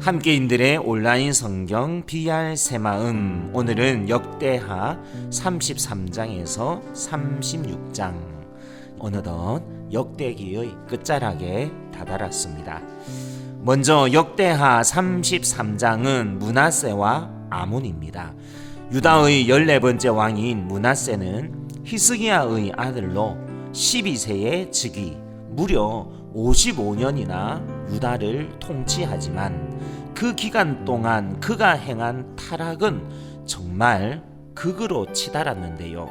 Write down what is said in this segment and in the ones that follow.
함께인들의 온라인 성경 BR 새마음, 오늘은 역대하 33장에서 36장. 어느덧 역대기의 끝자락에 다다랐습니다. 먼저 역대하 33장은 므낫세와 아몬입니다. 유다의 14번째 왕인 므낫세는 히스기야의 아들로 12세의 즉위, 무려 55년이나 유다를 통치하지만 그 기간 동안 그가 행한 타락은 정말 극으로 치달았는데요.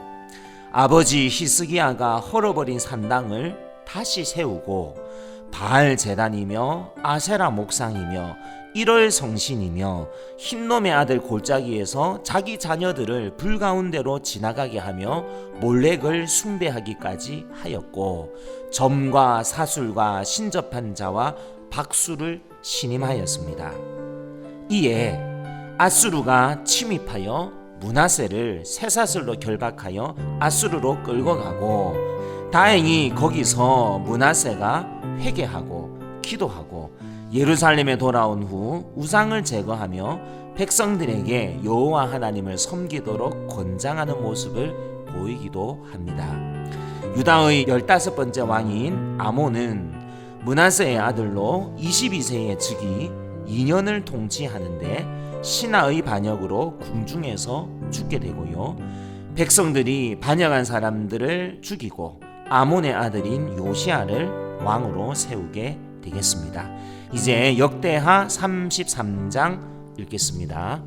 아버지 히스기야가 헐어버린 산당을 다시 세우고 바알 제단이며 아세라 목상이며 1월 성신이며 흰놈의 아들 골짜기에서 자기 자녀들을 불 가운데로 지나가게 하며 몰렉을 숭배하기까지 하였고, 점과 사술과 신접한 자와 박수를 신임하였습니다. 이에 아수르가 침입하여 므낫세를 쇠사슬로 결박하여 아수르로 끌고 가고, 다행히 거기서 므낫세가 회개하고 기도하고 예루살렘에 돌아온 후 우상을 제거하며 백성들에게 여호와 하나님을 섬기도록 권장하는 모습을 보이기도 합니다. 유다의 15번째 왕인 아몬은 므낫세의 아들로 22세의 즉위 2년을 통치하는데 신하의 반역으로 궁중에서 죽게 되고요. 백성들이 반역한 사람들을 죽이고 아몬의 아들인 요시야를 왕으로 세우게 되겠습니다. 이제 역대하 33장 읽겠습니다.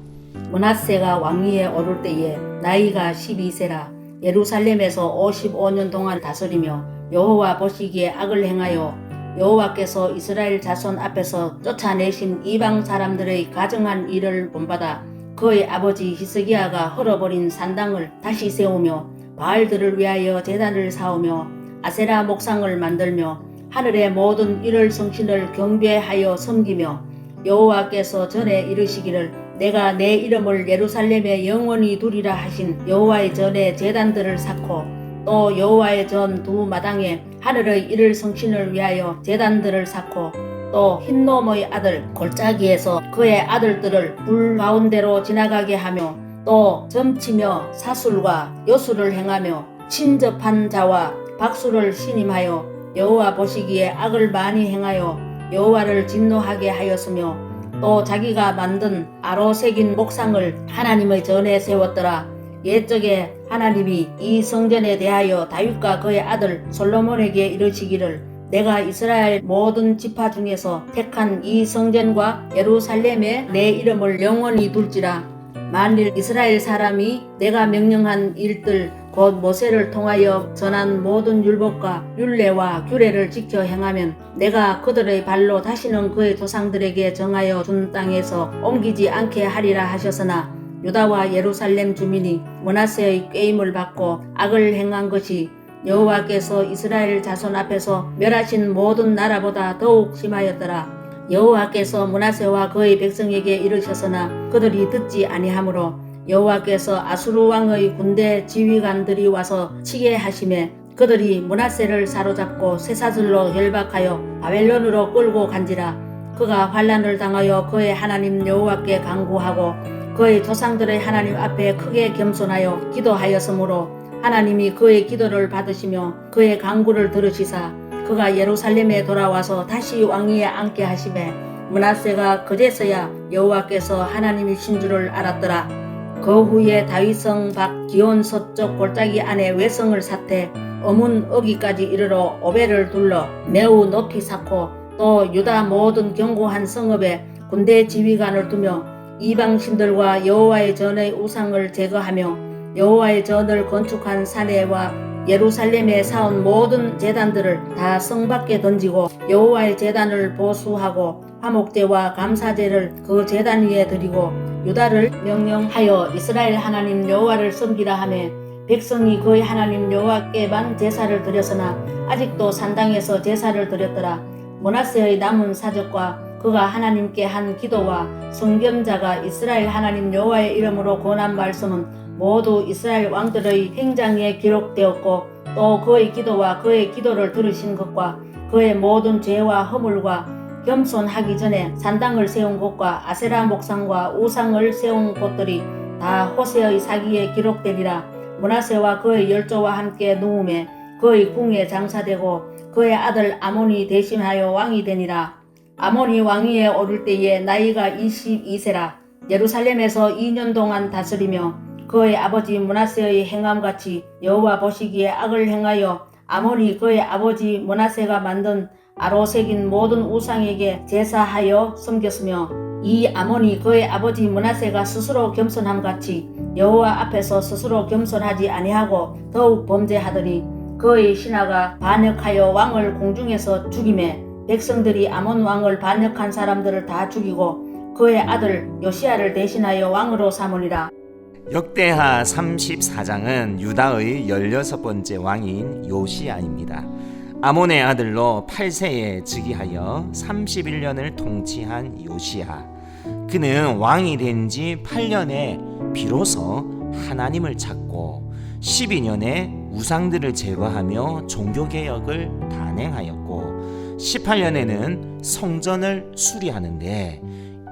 므낫세가 왕위에 오를 때에 나이가 12세라 예루살렘에서 55년 동안 다스리며 여호와 보시기에 악을 행하여 여호와께서 이스라엘 자손 앞에서 쫓아내신 이방 사람들의 가증한 일을 본받아 그의 아버지 히스기야가 헐어버린 산당을 다시 세우며 바알들을 위하여 제단을 사오며 아세라 목상을 만들며 하늘의 모든 일월 성신을 경배하여 섬기며 여호와께서 전에 이르시기를 내가 내 이름을 예루살렘에 영원히 두리라 하신 여호와의 전에 제단들을 쌓고 또 여호와의 전 두 마당에 하늘의 일월 성신을 위하여 제단들을 쌓고 또 흰놈의 아들 골짜기에서 그의 아들들을 불 가운데로 지나가게 하며 또 점치며 사술과 요술을 행하며 친접한 자와 박수를 신임하여 여호와 보시기에 악을 많이 행하여 여호와를 진노하게 하였으며 또 자기가 만든 아로 새긴 목상을 하나님의 전에 세웠더라. 옛적에 하나님이 이 성전에 대하여 다윗과 그의 아들 솔로몬에게 이르시기를 내가 이스라엘 모든 지파 중에서 택한 이 성전과 예루살렘에 내 이름을 영원히 둘지라. 만일 이스라엘 사람이 내가 명령한 일들 곧 모세를 통하여 전한 모든 율법과 율례와 규례를 지켜 행하면 내가 그들의 발로 다시는 그의 조상들에게 정하여 준 땅에서 옮기지 않게 하리라 하셨으나 유다와 예루살렘 주민이 므낫세의 꾀임을 받고 악을 행한 것이 여호와께서 이스라엘 자손 앞에서 멸하신 모든 나라보다 더욱 심하였더라. 여호와께서 므낫세와 그의 백성에게 이르셨으나 그들이 듣지 아니하므로 여호와께서 아수르 왕의 군대 지휘관들이 와서 치게 하심에 그들이 므낫세를 사로잡고 쇠사슬로 결박하여 바벨론으로 끌고 간지라. 그가 환난을 당하여 그의 하나님 여호와께 간구하고 그의 조상들의 하나님 앞에 크게 겸손하여 기도하였으므로 하나님이 그의 기도를 받으시며 그의 간구를 들으시사 그가 예루살렘에 돌아와서 다시 왕위에 앉게 하심에 므낫세가 그제서야 여호와께서 하나님이신 줄을 알았더라. 그 후에 다윗성 밖 기온 서쪽 골짜기 안에 외성을 샀되 어문 어기까지 이르러 오벨을 둘러 매우 높이 쌓고 또 유다 모든 견고한 성읍에 군대 지휘관을 두며 이방신들과 여호와의 전의 우상을 제거하며 여호와의 전을 건축한 사내와 예루살렘에 사온 모든 제단들을 다 성 밖에 던지고 여호와의 제단을 보수하고 화목제와 감사제를 그 제단 위에 드리고 유다를 명령하여 이스라엘 하나님 여호와를 섬기라 하며 백성이 그의 하나님 여호와께만 제사를 드렸으나 아직도 산당에서 제사를 드렸더라. 므낫세의 남은 사적과 그가 하나님께 한 기도와 성경자가 이스라엘 하나님 여호와의 이름으로 권한 말씀은 모두 이스라엘 왕들의 행장에 기록되었고 또 그의 기도와 그의 기도를 들으신 것과 그의 모든 죄와 허물과 겸손하기 전에 산당을 세운 곳과 아세라 목상과 우상을 세운 곳들이 다 호세의 사기에 기록되리라. 므낫세와 그의 열조와 함께 누움에 그의 궁에 장사되고 그의 아들 아몬이 대신하여 왕이 되니라. 아몬이 왕위에 오를 때에 나이가 22세라. 예루살렘에서 2년 동안 다스리며 그의 아버지 므낫세의 행함같이 여호와 보시기에 악을 행하여 아몬이 그의 아버지 므낫세가 만든 아로 새긴 모든 우상에게 제사하여 섬겼으며 이 아몬이 그의 아버지 므낫세가 스스로 겸손함같이 여호와 앞에서 스스로 겸손하지 아니하고 더욱 범죄하더니 그의 신하가 반역하여 왕을 공중에서 죽이매 백성들이 아몬 왕을 반역한 사람들을 다 죽이고 그의 아들 요시야를 대신하여 왕으로 삼으리라. 역대하 34장은 유다의 16번째 왕인 요시야입니다. 아몬의 아들로 8세에 즉위하여 31년을 통치한 요시야. 그는 왕이 된 지 8년에 비로소 하나님을 찾고 12년에 우상들을 제거하며 종교개혁을 단행하였고 18년에는 성전을 수리하는데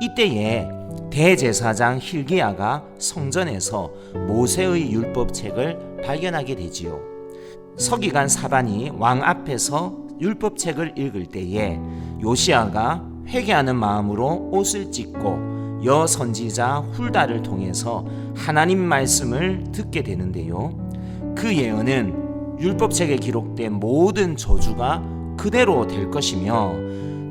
이때에 대제사장 힐기야가 성전에서 모세의 율법책을 발견하게 되지요. 서기관 사반이 왕 앞에서 율법책을 읽을 때에 요시야가 회개하는 마음으로 옷을 찢고 여선지자 훌다를 통해서 하나님 말씀을 듣게 되는데요. 그 예언은 율법책에 기록된 모든 저주가 그대로 될 것이며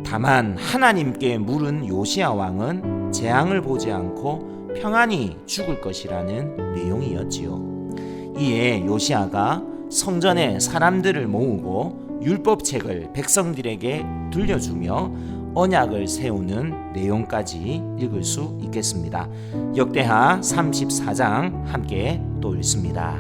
다만 하나님께 물은 요시야 왕은 재앙을 보지 않고 평안히 죽을 것이라는 내용이었지요. 이에 요시야가 성전에 사람들을 모으고 율법책을 백성들에게 들려주며 언약을 세우는 내용까지 읽을 수 있겠습니다. 역대하 34장 함께 또 읽습니다.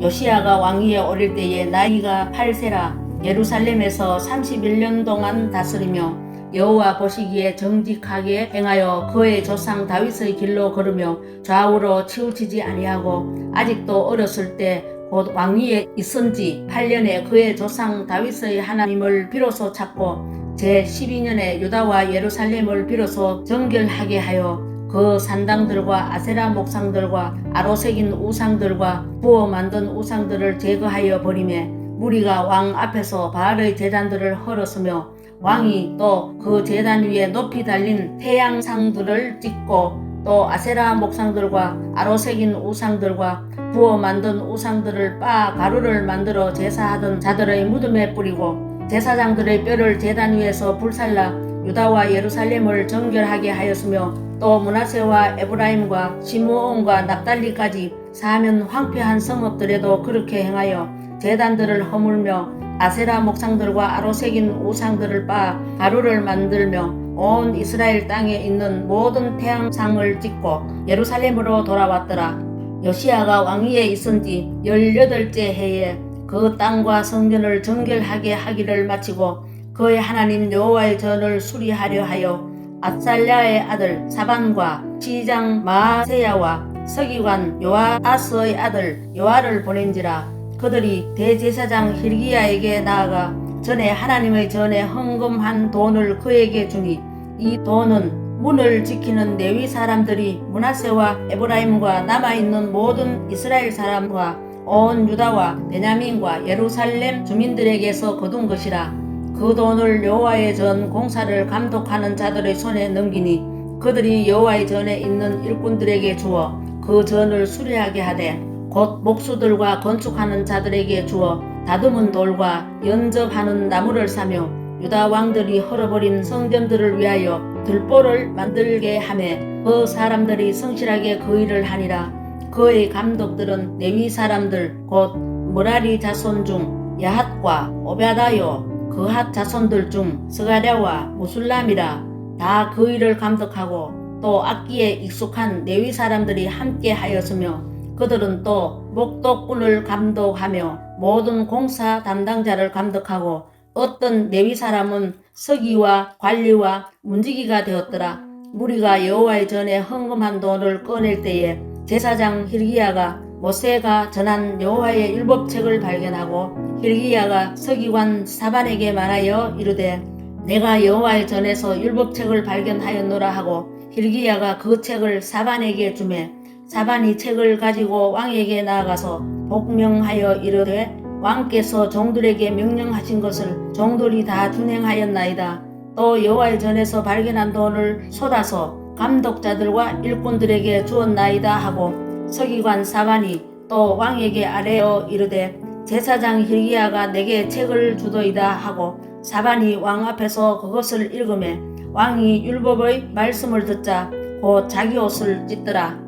요시야가 왕위에 오를 때에 나이가 8세라. 예루살렘에서 31년 동안 다스리며 여호와 보시기에 정직하게 행하여 그의 조상 다윗의 길로 걸으며 좌우로 치우치지 아니하고 아직도 어렸을 때 곧 왕위에 있은 지 8년에 그의 조상 다윗의 하나님을 비로소 찾고 제12년에 유다와 예루살렘을 비로소 정결하게 하여 그 산당들과 아세라 목상들과 아로 새긴 우상들과 부어 만든 우상들을 제거하여 버리매 무리가 왕 앞에서 바알의 제단들을 헐었으며 왕이 또 그 제단 위에 높이 달린 태양상들을 찍고 또 아세라 목상들과 아로 새긴 우상들과 부어 만든 우상들을 빻아 가루를 만들어 제사하던 자들의 무덤에 뿌리고 제사장들의 뼈를 제단 위에서 불살라 유다와 예루살렘을 정결하게 하였으며 또 므낫세와 에브라임과 시므온과 납달리까지 사면 황폐한 성읍들에도 그렇게 행하여 제단들을 허물며 아세라 목상들과 아로 새긴 우상들을 빻아 가루를 만들며 온 이스라엘 땅에 있는 모든 태양상을 찍고 예루살렘으로 돌아왔더라. 요시야가 왕위에 있은 지 18째 해에 그 땅과 성전을 정결하게 하기를 마치고 그의 하나님 여호와의 전을 수리하려 하여 압살랴의 아들 사반과 시장 마세야와 서기관 요아스의 아들 요아를 보낸지라. 그들이 대제사장 힐기야에게 나아가 전에 하나님의 전에 헌금한 돈을 그에게 주니 이 돈은 문을 지키는 레위 사람들이 므낫세와 에브라임과 남아있는 모든 이스라엘 사람과 온 유다와 베냐민과 예루살렘 주민들에게서 거둔 것이라. 그 돈을 여호와의 전 공사를 감독하는 자들의 손에 넘기니 그들이 여호와의 전에 있는 일꾼들에게 주어 그 전을 수리하게 하되 곧 목수들과 건축하는 자들에게 주어 다듬은 돌과 연접하는 나무를 사며 유다 왕들이 헐어버린 성전들을 위하여 들보를 만들게 하매 그 사람들이 성실하게 그 일을 하니라. 그의 감독들은 레위 사람들 곧 므라리 자손 중 야핫과 오베다요 그핫 자손들 중 스가랴와 무술람이라. 다 그 일을 감독하고 또 악기에 익숙한 레위 사람들이 함께 하였으며 그들은 또 목독꾼을 감독하며 모든 공사 담당자를 감독하고 어떤 레위 사람은 서기와 관리와 문지기가 되었더라. 무리가 여호와의 전에 헌금한 돈을 꺼낼 때에 제사장 힐기야가 모세가 전한 여호와의 율법책을 발견하고 힐기야가 서기관 사반에게 말하여 이르되 내가 여호와의 전에서 율법책을 발견하였노라 하고 hil기야가 그 책을 사반에게 주매 사반이 책을 가지고 왕에게 나아가서 복명하여 이르되 왕께서 종들에게 명령하신 것을 종들이 다 준행하였나이다. 또 여호와의 전에서 발견한 돈을 쏟아서 감독자들과 일꾼들에게 주었나이다 하고 서기관 사반이 또 왕에게 아뢰어 이르되 제사장 hil기야가 내게 책을 주도이다 하고 사반이 왕 앞에서 그것을 읽으매 왕이 율법의 말씀을 듣자 곧 자기 옷을 찢더라.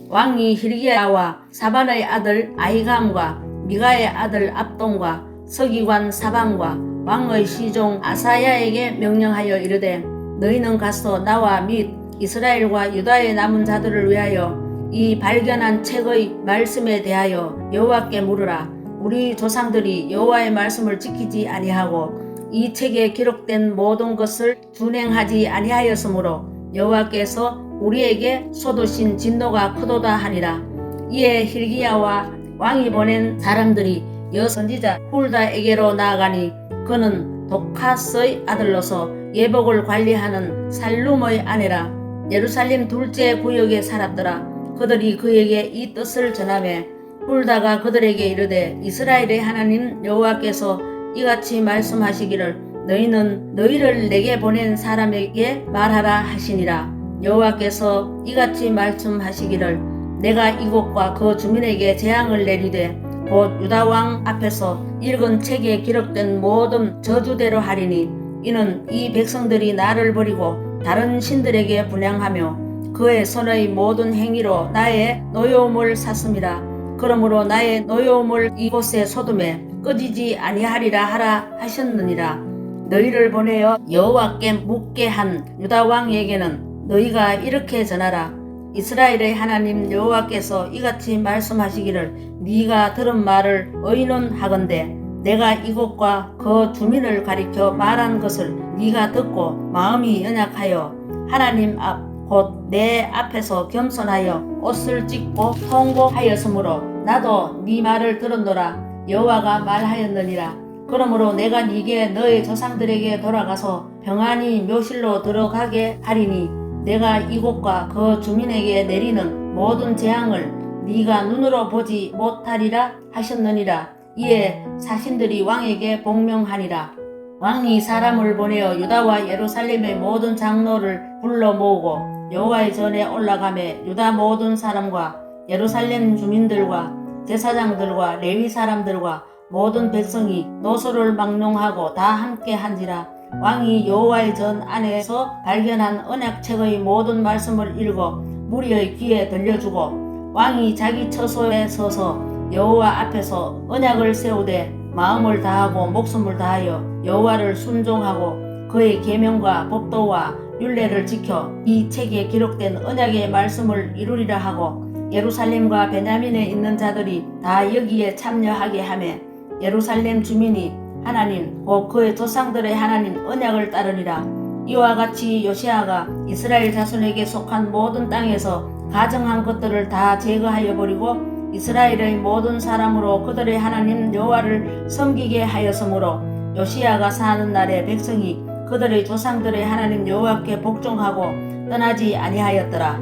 왕이 hil기야와 사반의 아들 아히감과 미가의 아들 압돈과 서기관 사반과 왕의 시종 아사야에게 명령하여 이르되 너희는 가서 나와 및 이스라엘과 유다의 남은 자들을 위하여 이 발견한 책의 말씀에 대하여 여호와께 물으라. 우리 조상들이 여호와의 말씀을 지키지 아니하고 이 책에 기록된 모든 것을 준행하지 아니하였으므로 여호와께서 우리에게 쏟으신 진노가 크도다 하니라. 이에 hil기야와 왕이 보낸 사람들이 여선지자 훌다에게로 나아가니 그는 도카스의 아들로서 예복을 관리하는 살룸의 아내라. 예루살렘 둘째 구역에 살았더라. 그들이 그에게 이 뜻을 전하매 훌다가 그들에게 이르되 이스라엘의 하나님 여호와께서 이같이 말씀하시기를 너희는 너희를 내게 보낸 사람에게 말하라 하시니라. 여호와께서 이같이 말씀하시기를 내가 이곳과 그 주민에게 재앙을 내리되 곧 유다 왕 앞에서 읽은 책에 기록된 모든 저주대로 하리니 이는 이 백성들이 나를 버리고 다른 신들에게 분향하며 그의 손의 모든 행위로 나의 노여움을 샀음이라. 그러므로 나의 노여움을 이곳에 쏟음에 꺼지지 아니하리라 하라 하셨느니라. 너희를 보내어 여호와께 묻게 한 유다 왕에게는 너희가 이렇게 전하라. 이스라엘의 하나님 여호와께서 이같이 말씀하시기를 네가 들은 말을 의논하건대 내가 이곳과 그 주민을 가리켜 말한 것을 네가 듣고 마음이 연약하여 하나님 앞 곧 내 앞에서 겸손하여 옷을 찢고 통곡하였으므로 나도 네 말을 들었노라. 여호와가 말하였느니라. 그러므로 내가 네게 너의 조상들에게 돌아가서 평안히 묘실로 들어가게 하리니 내가 이곳과 그 주민에게 내리는 모든 재앙을 네가 눈으로 보지 못하리라 하셨느니라. 이에 사신들이 왕에게 복명하니라. 왕이 사람을 보내어 유다와 예루살렘의 모든 장로를 불러 모으고 여호와의 전에 올라가매 유다 모든 사람과 예루살렘 주민들과 제사장들과 레위 사람들과 모든 백성이 노소를 막론하고 다 함께 한지라. 왕이 여호와의 전 안에서 발견한 언약책의 모든 말씀을 읽어 무리의 귀에 들려주고 왕이 자기 처소에 서서 여호와 앞에서 언약을 세우되 마음을 다하고 목숨을 다하여 여호와를 순종하고 그의 계명과 법도와 율례를 지켜 이 책에 기록된 언약의 말씀을 이루리라 하고 예루살렘과 베냐민에 있는 자들이 다 여기에 참여하게 하매 예루살렘 주민이 하나님 곧 그의 조상들의 하나님 언약을 따르니라. 이와 같이 요시아가 이스라엘 자손에게 속한 모든 땅에서 가정한 것들을 다 제거하여 버리고 이스라엘의 모든 사람으로 그들의 하나님 여호와를 섬기게 하였으므로 요시아가 사는 날에 백성이 그들의 조상들의 하나님 여호와께 복종하고 떠나지 아니하였더라.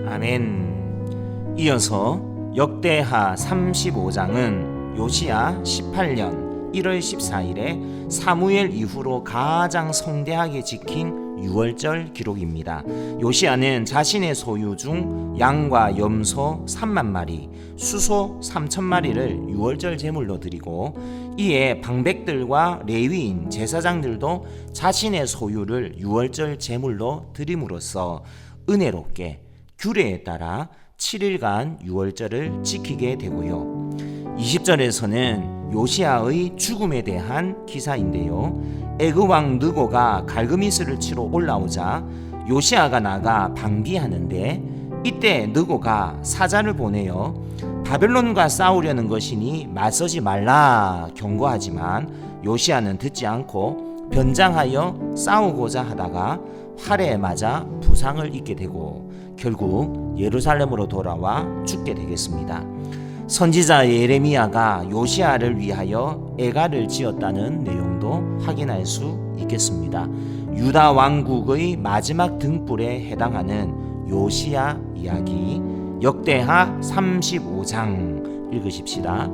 아멘. 이어서 역대하 35장은 요시야 18년 1월 14일에 사무엘 이후로 가장 성대하게 지킨 6월절 기록입니다. 요시야는 자신의 소유 중 양과 염소 3만 마리, 수소 3천 마리를 6월절 제물로 드리고 이에 방백들과 레위인 제사장들도 자신의 소유를 6월절 제물로 드림으로써 은혜롭게 규례에 따라 7일간 6월절을 지키게 되고요. 20절에서는 요시야의 죽음에 대한 기사인데요. 애굽왕 느고가 갈그미스를 치러 올라오자 요시야가 나가 방비하는데 이때 느고가 사자를 보내어 바벨론과 싸우려는 것이니 맞서지 말라 경고하지만 요시야는 듣지 않고 변장하여 싸우고자 하다가 활에 맞아 부상을 입게 되고 결국 예루살렘으로 돌아와 죽게 되겠습니다. 선지자 예레미야가 요시야를 위하여 애가를 지었다는 내용도 확인할 수 있겠습니다. 유다 왕국의 마지막 등불에 해당하는 요시야 이야기 역대하 35장 읽으십시다.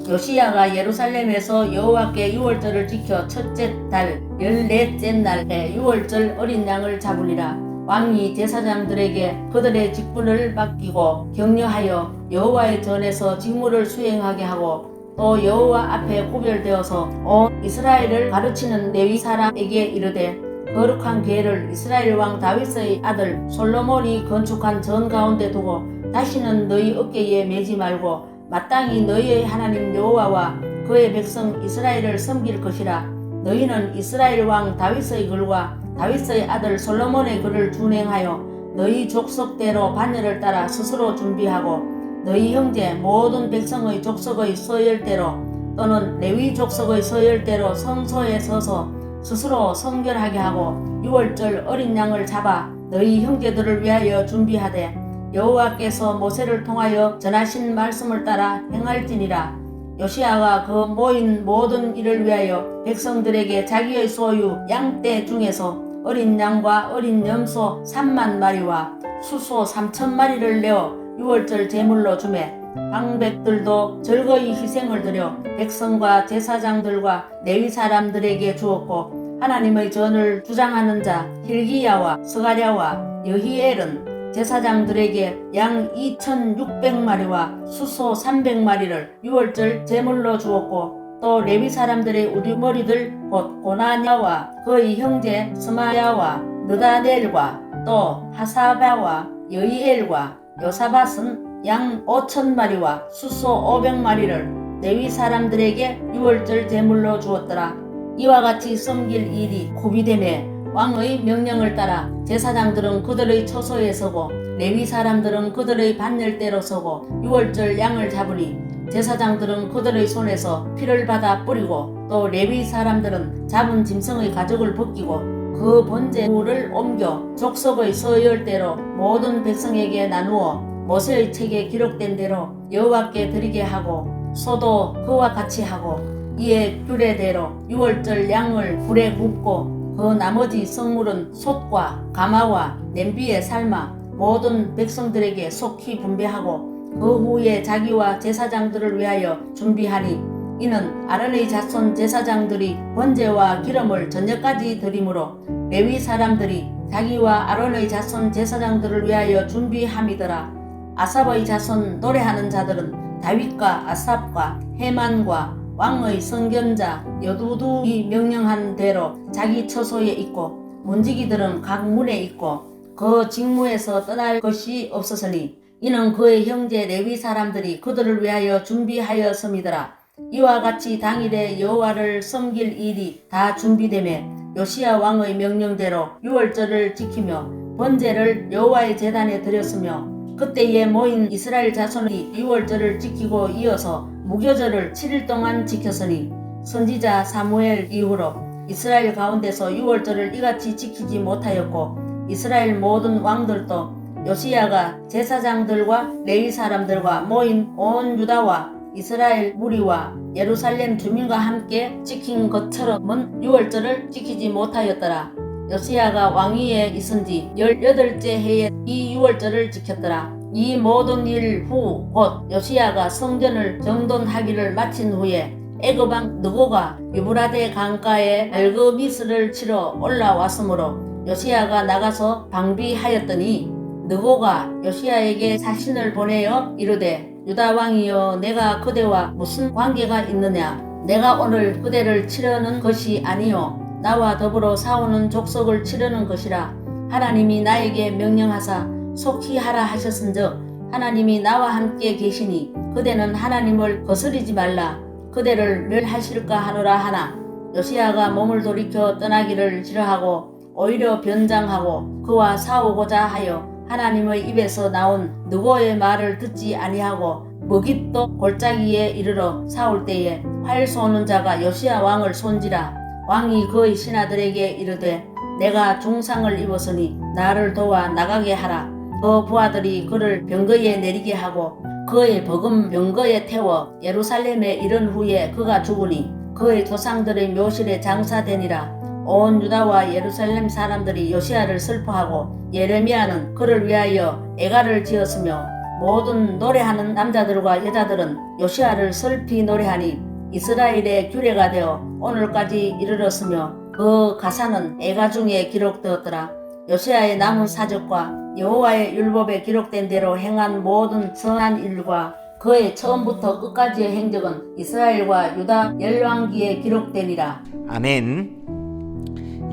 요시야가 예루살렘에서 여호와께 유월절을 지켜 첫째 달 14째 날에 유월절 어린 양을 잡으니라. 왕이 제사장들에게 그들의 직분을 맡기고 격려하여 여호와의 전에서 직무를 수행하게 하고 또 여호와 앞에 구별되어서 온 이스라엘을 가르치는 레위 사람에게 이르되 거룩한 궤를 이스라엘 왕 다윗의 아들 솔로몬이 건축한 전 가운데 두고 다시는 너희 어깨에 매지 말고 마땅히 너희의 하나님 여호와와 그의 백성 이스라엘을 섬길 것이라. 너희는 이스라엘 왕 다윗의 글과 다윗의 아들 솔로몬의 글을 준행하여 너희 족속대로 반열을 따라 스스로 준비하고 너희 형제 모든 백성의 족속의 서열대로 또는 레위 족속의 서열대로 성소에 서서 스스로 성결하게 하고 유월절 어린 양을 잡아 너희 형제들을 위하여 준비하되 여호와께서 모세를 통하여 전하신 말씀을 따라 행할지니라. 요시야가 그 모인 모든 일을 위하여 백성들에게 자기의 소유 양떼 중에서 어린 양과 어린 염소 3만 마리와 수소 3천 마리를 내어 유월절 제물로 주매 방백들도 즐거이 희생을 드려 백성과 제사장들과 레위 사람들에게 주었고 하나님의 전을 주장하는 자 hil기야와 스가랴와 여히엘은 제사장들에게 양 2,600마리와 수소 300마리를 유월절 제물로 주었고 또 레위 사람들의 우두머리들 곧 고나냐와 그의 형제 스마야와 느다넬과 또 하사바와 여이엘과 요사밧은 양 5,000마리와 수소 500마리를 레위 사람들에게 유월절 제물로 주었더라. 이와 같이 섬길 일이 구비되매 왕의 명령을 따라 제사장들은 그들의 처소에 서고 레위 사람들은 그들의 반열대로 서고 유월절 양을 잡으니 제사장들은 그들의 손에서 피를 받아 뿌리고 또 레위 사람들은 잡은 짐승의 가죽을 벗기고 그 번제물을 옮겨 족속의 서열대로 모든 백성에게 나누어 모세의 책에 기록된 대로 여호와께 드리게 하고 소도 그와 같이 하고 이에 규례대로 유월절 양을 불에 굽고 그 나머지 성물은 솥과 가마와 냄비에 삶아 모든 백성들에게 속히 분배하고 그 후에 자기와 제사장들을 위하여 준비하니 이는 아론의 자손 제사장들이 번제와 기름을 저녁까지 드리므로 레위 사람들이 자기와 아론의 자손 제사장들을 위하여 준비함이더라. 아삽의 자손 노래하는 자들은 다윗과 아삽과 헤만과 왕의 선견자 여두두이 명령한 대로 자기 처소에 있고 문지기들은 각 문에 있고 그 직무에서 떠날 것이 없었으니 이는 그의 형제 레위 사람들이 그들을 위하여 준비하였음이더라. 이와 같이 당일에 여호와를 섬길 일이 다 준비되매 요시야 왕의 명령대로 유월절을 지키며 번제를 여호와의 제단에 드렸으며 그때에 모인 이스라엘 자손이 유월절을 지키고 이어서 무교절을 7일 동안 지켰으니 선지자 사무엘 이후로 이스라엘 가운데서 유월절을 이같이 지키지 못하였고 이스라엘 모든 왕들도 요시야가 제사장들과 레위 사람들과 모인 온 유다와 이스라엘 무리와 예루살렘 주민과 함께 지킨 것처럼은 유월절을 지키지 못하였더라. 요시야가 왕위에 있은 지 18째 해에 이 유월절을 지켰더라. 이 모든 일 후 곧 요시야가 성전을 정돈하기를 마친 후에 애굽 왕 느고가 유브라데 강가에 발그미스를 치러 올라왔으므로 요시야가 나가서 방비하였더니 느고가 요시야에게 사신을 보내어 이르되 유다 왕이여 내가 그대와 무슨 관계가 있느냐. 내가 오늘 그대를 치려는 것이 아니요 나와 더불어 싸우는 족속을 치려는 것이라. 하나님이 나에게 명령하사 속히 하라 하셨은즉 하나님이 나와 함께 계시니 그대는 하나님을 거스리지 말라. 그대를 멸하실까 하노라 하나 요시야가 몸을 돌이켜 떠나기를 싫어하고 오히려 변장하고 그와 싸우고자 하여 하나님의 입에서 나온 느고의 말을 듣지 아니하고 머깃도 골짜기에 이르러 싸울 때에 활 쏘는 자가 요시야 왕을 손지라. 왕이 그의 신하들에게 이르되 내가 중상을 입었으니 나를 도와 나가게 하라. 그 부하들이 그를 병거에 내리게 하고 그의 버금 병거에 태워 예루살렘에 이른 후에 그가 죽으니 그의 조상들의 묘실에 장사되니라. 온 유다와 예루살렘 사람들이 요시야를 슬퍼하고 예레미야는 그를 위하여 애가를 지었으며 모든 노래하는 남자들과 여자들은 요시야를 슬피 노래하니 이스라엘의 규례가 되어 오늘까지 이르렀으며 그 가사는 애가 중에 기록되었더라. 요시야의 남은 사적과 여호와의 율법에 기록된 대로 행한 모든 선한 일과 그의 처음부터 끝까지의 행적은 이스라엘과 유다 열왕기에 기록되니라. 아멘.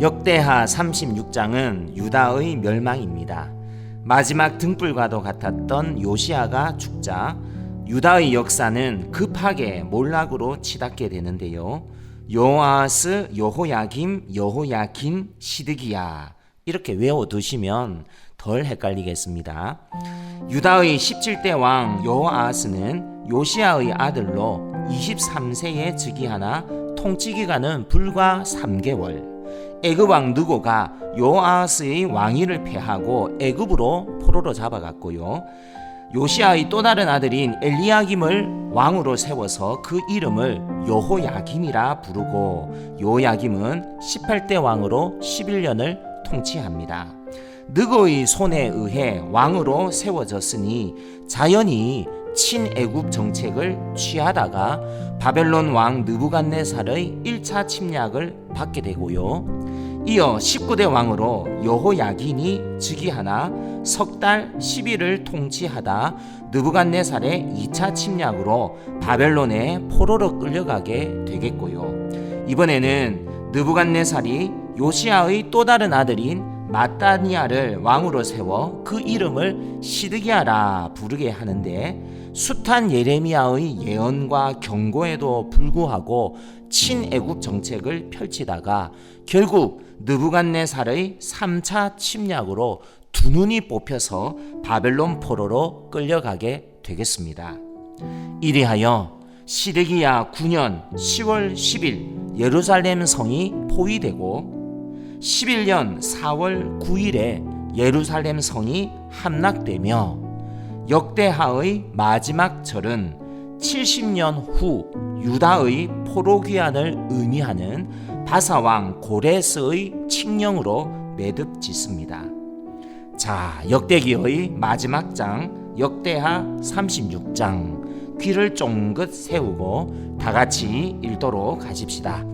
역대하 36장은 유다의 멸망입니다. 마지막 등불과도 같았던 요시야가 죽자 유다의 역사는 급하게 몰락으로 치닫게 되는데요. 요아스, 여호야김, 여호야킨, 시드기야 이렇게 외워두시면 덜 헷갈리겠습니다. 유다의 17대 왕 여호아스는 요시야의 아들로 23세에 즉위하나 통치기간은 불과 3개월. 애굽 왕 느고가 요아스의 왕위를 폐하고 애굽으로 포로로 잡아갔고요. 요시야의 또 다른 아들인 엘리야김을 왕으로 세워서 그 이름을 여호야김이라 부르고 요야김은 18대 왕으로 11년을 통치합니다. 느고의 손에 의해 왕으로 세워졌으니 자연히 친애굽 정책을 취하다가 바벨론 왕 느부갓네살의 1차 침략을 받게 되고요. 이어 19대 왕으로 여호야긴이 즉위하나 석 달 10일을 통치하다 느부갓네살의 2차 침략으로 바벨론에 포로로 끌려가게 되겠고요. 이번에는 느부갓네살이 요시야의 또 다른 아들인 마따니아를 왕으로 세워 그 이름을 시드기야라 부르게 하는데 숱한 예레미야의 예언과 경고에도 불구하고 친애굽 정책을 펼치다가 결국 느부갓네살의 3차 침략으로 두 눈이 뽑혀서 바벨론 포로로 끌려가게 되겠습니다. 이리하여 시드기야 9년 10월 10일 예루살렘 성이 포위되고 11년 4월 9일에 예루살렘 성이 함락되며 역대하의 마지막 절은 70년 후 유다의 포로 귀환을 의미하는 바사왕 고레스의 칙령으로 매듭 짓습니다. 자, 역대기의 마지막 장 역대하 36장 귀를 쫑긋 세우고 다 같이 읽도록 하십시다.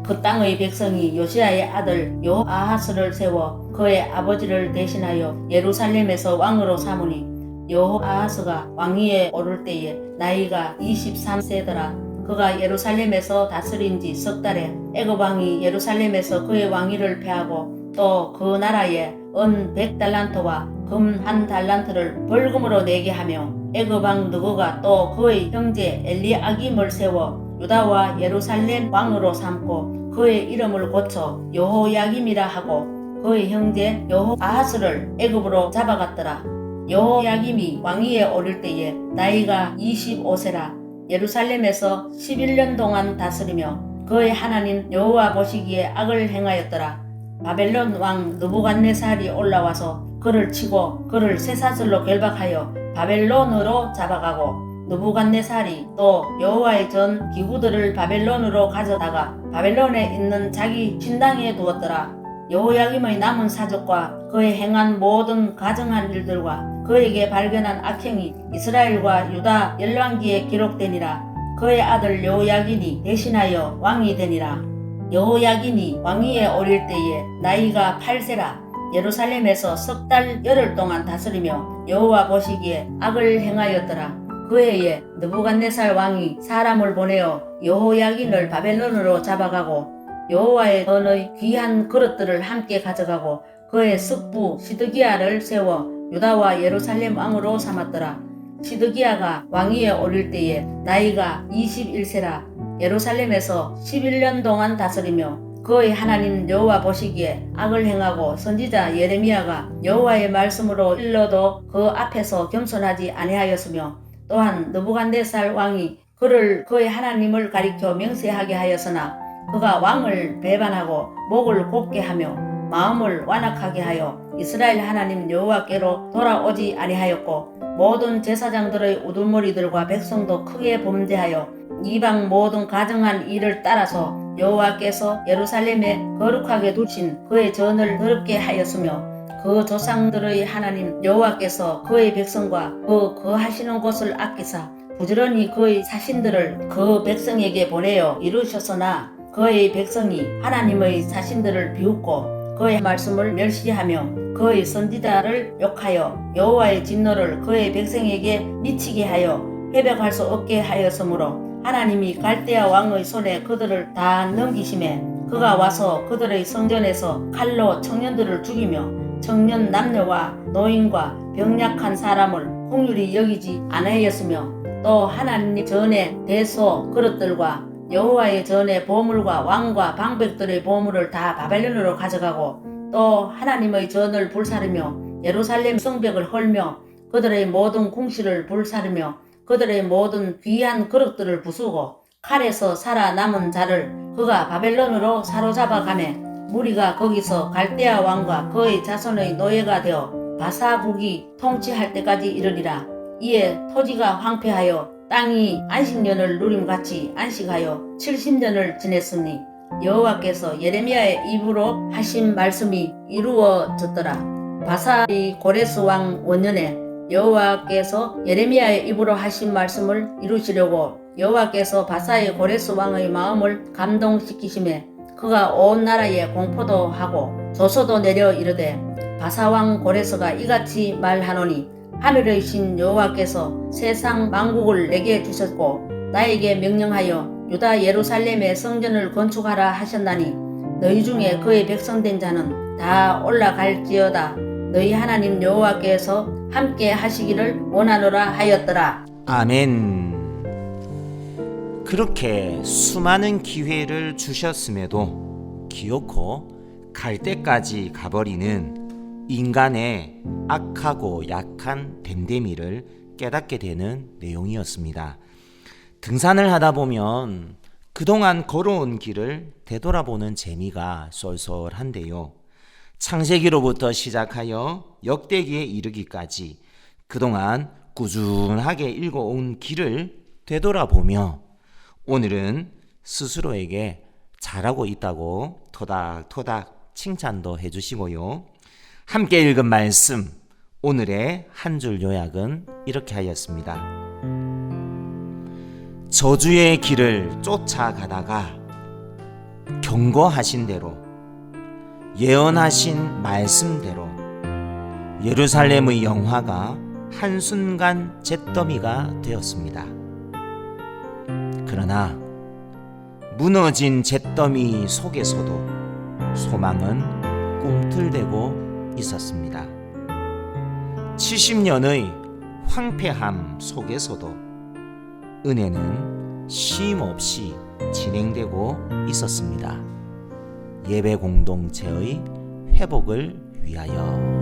그 땅의 백성이 요시야의 아들 여호아하스를 세워 그의 아버지를 대신하여 예루살렘에서 왕으로 삼으니 여호아하스가 왕위에 오를 때에 나이가 23세더라. 그가 예루살렘에서 다스린 지 석 달에 애굽 왕이 예루살렘에서 그의 왕위를 폐하고 또 그 나라에 은 100달란트와 금 1달란트를 벌금으로 내게 하며 애굽 왕 느고가 또 그의 형제 엘리아김을 세워 유다와 예루살렘 왕으로 삼고 그의 이름을 고쳐 여호야김이라 하고 그의 형제 여호아하스를 애굽으로 잡아갔더라. 여호야김이 왕위에 오를 때에 나이가 25세라. 예루살렘에서 11년 동안 다스리며 그의 하나님 여호와 보시기에 악을 행하였더라. 바벨론 왕 느부갓네살이 올라와서 그를 치고 그를 쇠사슬로 결박하여 바벨론으로 잡아가고 느부갓네살이 또 여호와의 전 기구들을 바벨론으로 가져다가 바벨론에 있는 자기 신당에 두었더라. 여호야김의 남은 사적과 그의 행한 모든 가증한 일들과 그에게 발견한 악행이 이스라엘과 유다 열왕기에 기록되니라. 그의 아들 여호야긴이 대신하여 왕이 되니라. 여호야긴이 왕위에 오를 때에 나이가 8세라. 예루살렘에서 석 달 열흘 동안 다스리며 여호와 보시기에 악을 행하였더라. 그 해에 느부갓네살 왕이 사람을 보내어 여호야긴을 바벨론으로 잡아가고 여호와의 전의 귀한 그릇들을 함께 가져가고 그의 숙부 시드기야를 세워 유다와 예루살렘 왕으로 삼았더라. 시드기야가 왕위에 오를 때에 나이가 21세라. 예루살렘에서 11년 동안 다스리며 그의 하나님 여호와 보시기에 악을 행하고 선지자 예레미야가 여호와의 말씀으로 일러도 그 앞에서 겸손하지 아니하였으며 또한 느부갓네살 왕이 그를 그의 하나님을 가리켜 명세하게 하였으나 그가 왕을 배반하고 목을 곱게 하며 마음을 완악하게 하여 이스라엘 하나님 여호와께로 돌아오지 아니하였고 모든 제사장들의 우두머리들과 백성도 크게 범죄하여 이방 모든 가증한 일을 따라서 여호와께서 예루살렘에 거룩하게 두신 그의 전을 더럽게 하였으며 그 조상들의 하나님 여호와께서 그의 백성과 그 거하시는 곳을 아끼사 부지런히 그의 사신들을 그 백성에게 보내어 이루셨으나 그의 백성이 하나님의 사신들을 비웃고 그의 말씀을 멸시하며 그의 선지자를 욕하여 여호와의 진노를 그의 백성에게 미치게 하여 회복할 수 없게 하였으므로 하나님이 갈대아 왕의 손에 그들을 다 넘기심에 그가 와서 그들의 성전에서 칼로 청년들을 죽이며 청년 남녀와 노인과 병약한 사람을 긍휼히 여기지 아니하였으며 또 하나님 전에 대소 그릇들과 여호와의 전에 보물과 왕과 방백들의 보물을 다 바벨론으로 가져가고 또 하나님의 전을 불사르며 예루살렘 성벽을 헐며 그들의 모든 궁실을 불사르며 그들의 모든 귀한 그릇들을 부수고 칼에서 살아남은 자를 그가 바벨론으로 사로잡아 가매 무리가 거기서 갈대아 왕과 그의 자손의 노예가 되어 바사국이 통치할 때까지 이르리라. 이에 토지가 황폐하여 땅이 안식년을 누림같이 안식하여 70년을 지냈으니 여호와께서 예레미야의 입으로 하신 말씀이 이루어졌더라. 바사의 고레스 왕 원년에 여호와께서 예레미야의 입으로 하신 말씀을 이루시려고 여호와께서 바사의 고레스 왕의 마음을 감동시키심에 그가 온 나라에 공포도 하고 조서도 내려 이르되 바사왕 고레스가 이같이 말하노니 하늘의 신 여호와께서 세상 만국을 내게 주셨고 나에게 명령하여 유다 예루살렘의 성전을 건축하라 하셨나니 너희 중에 그의 백성된 자는 다 올라갈지어다. 너희 하나님 여호와께서 함께 하시기를 원하노라 하였더라. 아멘. 그렇게 수많은 기회를 주셨음에도 기어코 갈 때까지 가버리는 인간의 악하고 약한 됨됨이를 깨닫게 되는 내용이었습니다. 등산을 하다 보면 그동안 걸어온 길을 되돌아보는 재미가 쏠쏠한데요. 창세기로부터 시작하여 역대기에 이르기까지 그동안 꾸준하게 읽어온 길을 되돌아보며 오늘은 스스로에게 잘하고 있다고 토닥토닥 칭찬도 해주시고요. 함께 읽은 말씀, 오늘의 한 줄 요약은 이렇게 하였습니다. 저주의 길을 쫓아가다가 경고하신 대로 예언하신 말씀대로 예루살렘의 영화가 한순간 잿더미가 되었습니다. 그러나 무너진 잿더미 속에서도 소망은 꿈틀대고 있었습니다. 70년의 황폐함 속에서도 은혜는 쉼없이 진행되고 있었습니다. 예배 공동체의 회복을 위하여.